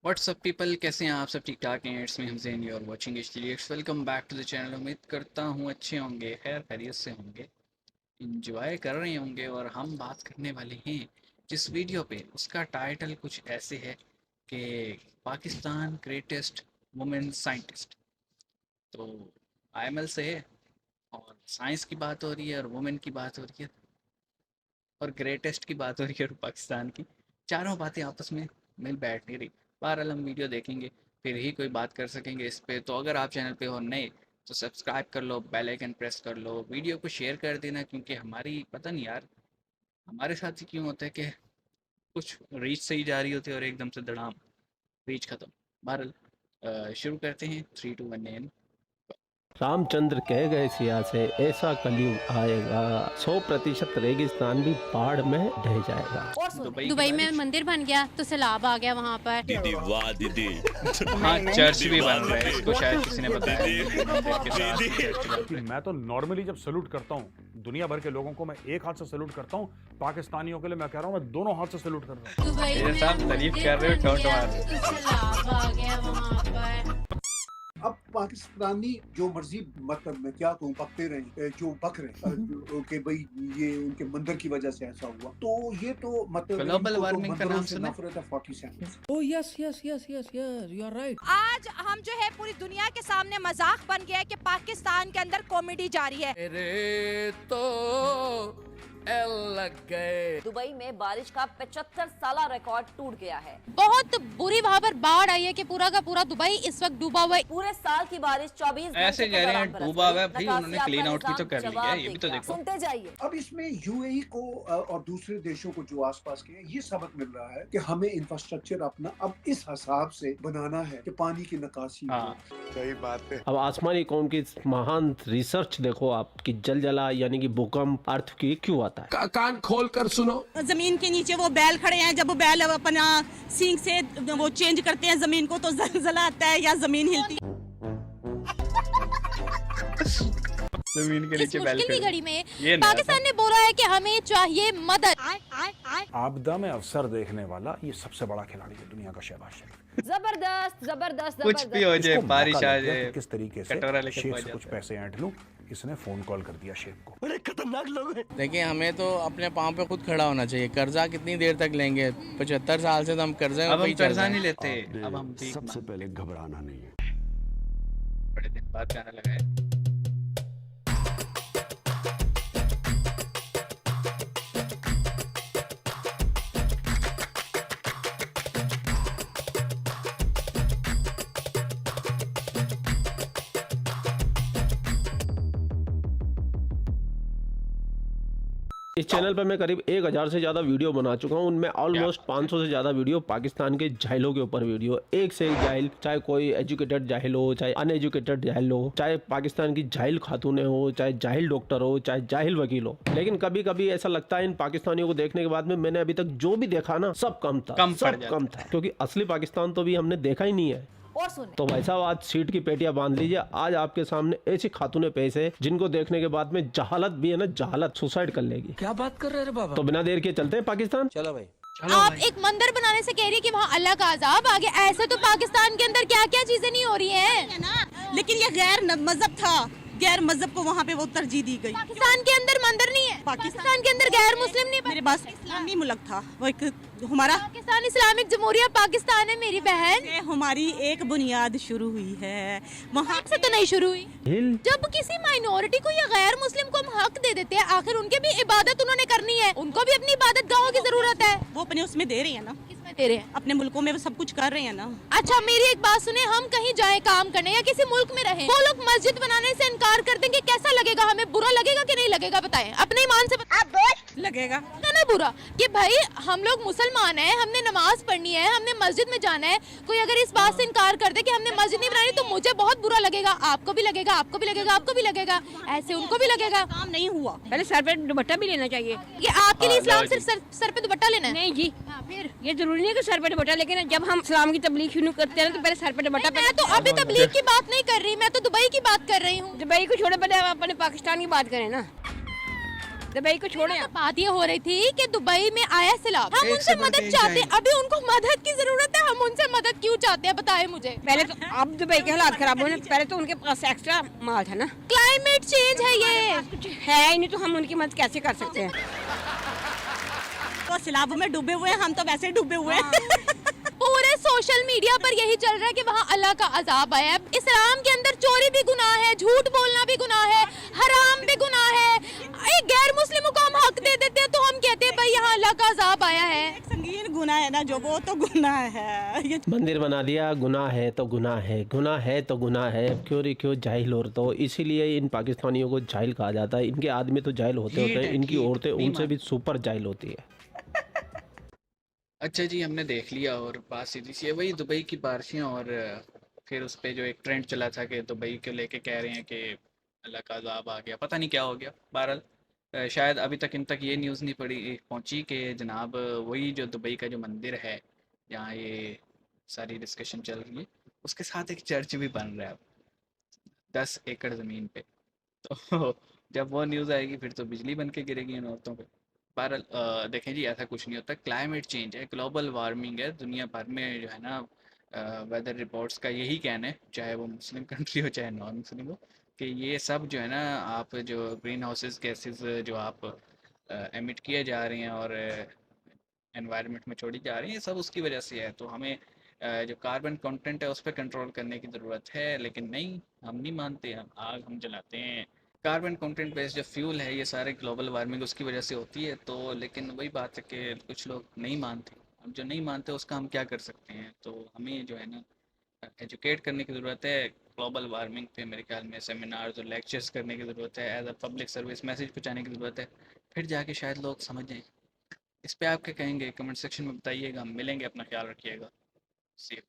WhatsApp people, कैसे हैं आप सब? ठीक ठाक हैं? It's me Hamzain, you are watching HTDX. Welcome back to the channel. उम्मीद करता हूँ अच्छे होंगे, खैर खैरियत से होंगे, इंजॉय कर रहे होंगे। और हम बात करने वाले हैं जिस वीडियो पे, उसका टाइटल कुछ ऐसे है कि पाकिस्तान ग्रेटेस्ट वुमेन साइंटिस्ट। तो आईएमएल से है और साइंस की बात हो रही है और वुमेन की बात हो रही है और ग्रेटेस्ट की बात हो रही है और पाकिस्तान की। चारों बातें आपस में मिल बैठ नहीं रही। बहरहाल हम वीडियो देखेंगे फिर ही कोई बात कर सकेंगे इस पे। तो अगर आप चैनल पे हो नए तो सब्सक्राइब कर लो, बेल आइकन प्रेस कर लो, वीडियो को शेयर कर देना, क्योंकि हमारी पता नहीं यार हमारे साथ ही क्यों होता है कि कुछ रीच सही जा रही होती है और एकदम से धड़ाम रीच ख़त्म। बहरहाल शुरू करते हैं 3 2 1 एम। रामचंद्र कह गए सिया से ऐसा कलयुग आएगा, 100% रेगिस्तान भी बाढ़ में ढह जाएगा। दुबई में मंदिर बन गया तो सैलाब आ गया वहाँ पर। दीदी वाह दीदी। हाँ, चर्च भी बन रहा है, इसको शायद किसी ने बताया। मैं तो नॉर्मली जब सैल्यूट करता हूँ दुनिया भर के लोगों को, मैं एक हाथ से सैल्यूट करता हूँ। पाकिस्तानियों के लिए मैं कह रहा हूँ मैं दोनों हाथ से सैल्यूट कर रहा हूँ। ये साहब तारीफ कर रहे हो, ठोट मार। सैलाब आ गया वहाँ पर। अब पाकिस्तानी जो मर्जी, मतलब मैं क्या कहूँ, बकते रहे जो बक रहे कि भाई ये उनके मंदिर की वजह से ऐसा हुआ। तो ये तो मतलब ग्लोबल वार्मिंग का नाम सुना? नफरत है 47। Oh yes, yes, yes, yes, yes. You are right. आज हम जो है पूरी दुनिया के सामने मजाक बन गया है कि पाकिस्तान के अंदर कॉमेडी जारी है। मेरे तो एल लग गए। दुबई में बारिश का 75 साला रिकॉर्ड टूट गया है। बहुत बुरी वहाँ पर बाढ़ आई है कि पूरा का पूरा दुबई इस वक्त डूबा हुआ है। पूरे साल की बारिश 24 ऐसे कह रहे हैं डूबा हुआ है भाई, उन्होंने क्लीन आउट भी तो कर लिया है, ये भी तो देखो। सुनते जाइए। अब इसमें यूएई को और दूसरे देशों को जो आसपास के हैं, ये सबक मिल रहा है कि हमें इंफ्रास्ट्रक्चर अपना अब इस हिसाब से बनाना है कि पानी की निकासी हो। सही बात है। अब आसमानी कौम की महान रिसर्च देखो आप कि जलजला यानी कि भूकंप, अर्थक्वेक क्यों आता है। कान खोल कर सुनो। जमीन के नीचे वो बैल खड़े हैं, जब वो बैल अपना सींग से वो चेंज करते हैं जमीन को तो जलजला आता है या जमीन हिलती है। जमीन के इस नीचे बैल मुश्किल की खड़े। घड़ी में ये नया पाकिस्तान ने बोला है कि हमें चाहिए मदद। आपदा में अवसर देखने वाला ये सबसे बड़ा खिलाड़ी है दुनिया का, शहबाज शरीफ। जबरदस्त जबरदस्त कुछ भी हो जाए, इसको बारिश मौका आ लग गया जाए, कि किस तरीके से कटोरा लेके शेख पहुंच से कुछ जाता है। पैसे ऐंठ लूं। इसने फोन कॉल कर दिया शेख को। बड़े खतरनाक लोग हैं। देखिए, हमें तो अपने पाँव पे खुद खड़ा होना चाहिए। कर्जा कितनी देर तक लेंगे? 75 साल से तो हम कर्जे अब में हम ही चल कर्जा रहे नहीं हैं। लेते, अब हम भीख सबसे मांगते। पहले घबराना नहीं है। बड़े दिन बाद गाना लगा है। इस चैनल पर मैं करीब 1000 से ज्यादा वीडियो बना चुका हूं। उनमें ऑलमोस्ट 500 से ज्यादा वीडियो पाकिस्तान के जाहिलों के ऊपर वीडियो, एक से एक जाहिल, चाहे कोई एजुकेटेड जाहिल हो, चाहे अनएजुकेटेड जाहिल हो, चाहे पाकिस्तान की जाहिल खातूनें हो, चाहे जाहिल डॉक्टर हो, चाहे जाहिल वकील हो। लेकिन कभी कभी ऐसा लगता है इन पाकिस्तानियों को देखने के बाद में, मैंने अभी तक जो भी देखा ना सब कम था, सब कम था, क्योंकि असली पाकिस्तान तो भी हमने देखा ही नहीं है। और सुने तो भाई साहब, आज सीट की पेटियां बांध लीजिए। आज आपके सामने ऐसी खातूनें पेश है जिनको देखने के बाद में जहालत भी है ना, जहालत सुसाइड कर लेगी। क्या बात कर रहे हैं बाबा? तो बिना देर के चलते हैं पाकिस्तान। चलो भाई। आप एक मंदिर बनाने से कह रही है कि वहाँ अल्लाह का अजाब आ गया। ऐसे तो पाकिस्तान के अंदर क्या क्या चीजें नहीं हो रही हैं ना, लेकिन ये गैर मजहब था, गैर मजहब को वहाँ पे वो तरजीह दी गई। पाकिस्तान के अंदर मंदिर नहीं है, पाकिस्तान के अंदर गैर मुस्लिम नहीं। मेरे पास इस्लामी मुल्क था, वो एक हमारा पाकिस्तान इस्लामिक जमहूरिया पाकिस्तान है मेरी बहन। से हमारी एक बुनियाद शुरू हुई है, वहाँ से तो नहीं शुरू हुई। हिल जब किसी माइनॉरिटी को या गैर मुस्लिम को हम हक दे देते हैं, आखिर उनके भी इबादत उन्होंने करनी है, उनको भी अपनी इबादत गाहों की जरूरत है। वो अपने उसमें दे रहे हैं ना, किसमें दे रहे हैं? अपने मुल्कों में वो सब कुछ कर रहे हैं ना। अच्छा, मेरी एक बात सुने, हम कहीं जाए काम करने या किसी मुल्क में रहें, वो लोग मस्जिद बनाने से इनकार कर देंगे, कैसा लगेगा? हमें बुरा लगेगा कि नहीं लगेगा? बताएं अपने ईमान से लगेगा ना बुरा कि भाई हम लोग मुसलमान हैं, हमने नमाज पढ़नी है, हमने मस्जिद में जाना है। कोई अगर इस बात से इनकार कर दे कि हमने मस्जिद नहीं बनानी, तो मुझे बहुत बुरा लगेगा, आपको भी लगेगा, आपको भी लगेगा, आपको भी लगेगा, ऐसे उनको भी लगेगा। काम नहीं हुआ। पहले सर पे दुपट्टा भी लेना चाहिए। ये आपके लिए इस्लाम सिर्फ सर पे दुपट्टा लेना है? नहीं जी, फिर ये जरूरी नहीं है कि सर पे दुपट्टा, लेकिन जब हम इस्लाम की तबलीग शुरू करते हैं तो पहले सर पे दुपट्टा। मैं तो अभी तबलीग की बात नहीं कर रही, मैं तो दुबई की बात कर रही हूँ। दुबई को छोड़े, पहले अपने पाकिस्तान की बात करें ना। दुबई को छोड़े आप। बात ये हो रही थी कि दुबई में आया सैलाब, हम उनसे मदद चाहते हैं, अभी उनको मदद की जरूरत है, हम उनसे मदद क्यों चाहते हैं बताएं मुझे। पहले तो अब दुबई के हालात खराब होने, पहले तो उनके पास एक्स्ट्रा माल था ना। क्लाइमेट चेंज है ये, कुछ है ही नहीं तो हम उनकी मदद कैसे कर सकते हैं। तो सैलाब में डूबे हुए हैं, हम तो वैसे ही डूबे हुए हैं। पूरे सोशल मीडिया पर यही चल रहा है कि वहाँ अल्लाह का अजाब आया है। इस्लाम के अंदर चोरी भी गुनाह है, झूठ बोलना भी गुनाह है, हराम भी गुनाह है। एक गैर मुस्लिमों को हम हक दे देते हैं तो हम कहते हैं भाई यहाँ अल्लाह का अजाब आया है। एक संगीन गुनाह है ना जो, वो तो गुनाह है। ये मंदिर बना दिया, गुनाह है तो गुनाह है, गुनाह है तो गुनाह है। क्यों रे क्यों जाहिल और तो इसीलिए इन पाकिस्तानियों को जाहिल कहा जाता है। इनके आदमी तो जाहिल होते हैं, इनकी औरतें उनसे भी सुपर जाहिल होती है। अच्छा जी, हमने देख लिया और बात सीधी सी है, वही दुबई की बारिशें और फिर उस पे जो एक ट्रेंड चला था कि दुबई को लेके कह रहे हैं कि अल्लाह का अज़ाब आ गया, पता नहीं क्या हो गया। बहरहाल शायद अभी तक इन तक ये न्यूज़ नहीं पहुंची कि जनाब वही जो दुबई का जो मंदिर है जहाँ ये सारी डिस्कशन चल रही है, उसके साथ एक चर्च भी बन रहा है अब 10 एकड़ ज़मीन पे। तो जब वो न्यूज़ आएगी फिर तो बिजली बन के गिरेगी इन औरतों पे। बहरहाल देखें जी, ऐसा कुछ नहीं होता, क्लाइमेट चेंज है, ग्लोबल वार्मिंग है। दुनिया भर में जो है ना वेदर रिपोर्ट्स का यही कहना है, चाहे वो मुस्लिम कंट्री हो चाहे नॉन मुस्लिम हो, कि ये सब जो है ना, आप जो ग्रीन हाउसेस गैसेस जो आप एमिट किए जा रहे हैं और एनवायरनमेंट में छोड़ी जा रही है, सब उसकी वजह से है। तो हमें जो कार्बन कंटेंट है उस पर कंट्रोल करने की ज़रूरत है, लेकिन नहीं, हम नहीं मानते। हम आग हम जलाते हैं, कार्बन कंटेंट बेस्ड जो फ्यूल है, ये सारे ग्लोबल वार्मिंग उसकी वजह से होती है। तो लेकिन वही बात है कि कुछ लोग नहीं मानते। अब जो नहीं मानते उसका हम क्या कर सकते हैं। तो हमें जो है ना एजुकेट करने की ज़रूरत है ग्लोबल वार्मिंग पे। मेरे ख्याल में सेमिनार्स और लेक्चर्स करने की ज़रूरत है, as a public service message पहुँचाने की ज़रूरत है, फिर जाके शायद लोग समझ जाएँ। इस पर आप क्या कहेंगे, कमेंट सेक्शन में बताइएगा। हम मिलेंगे, अपना ख्याल रखिएगा। सी यू।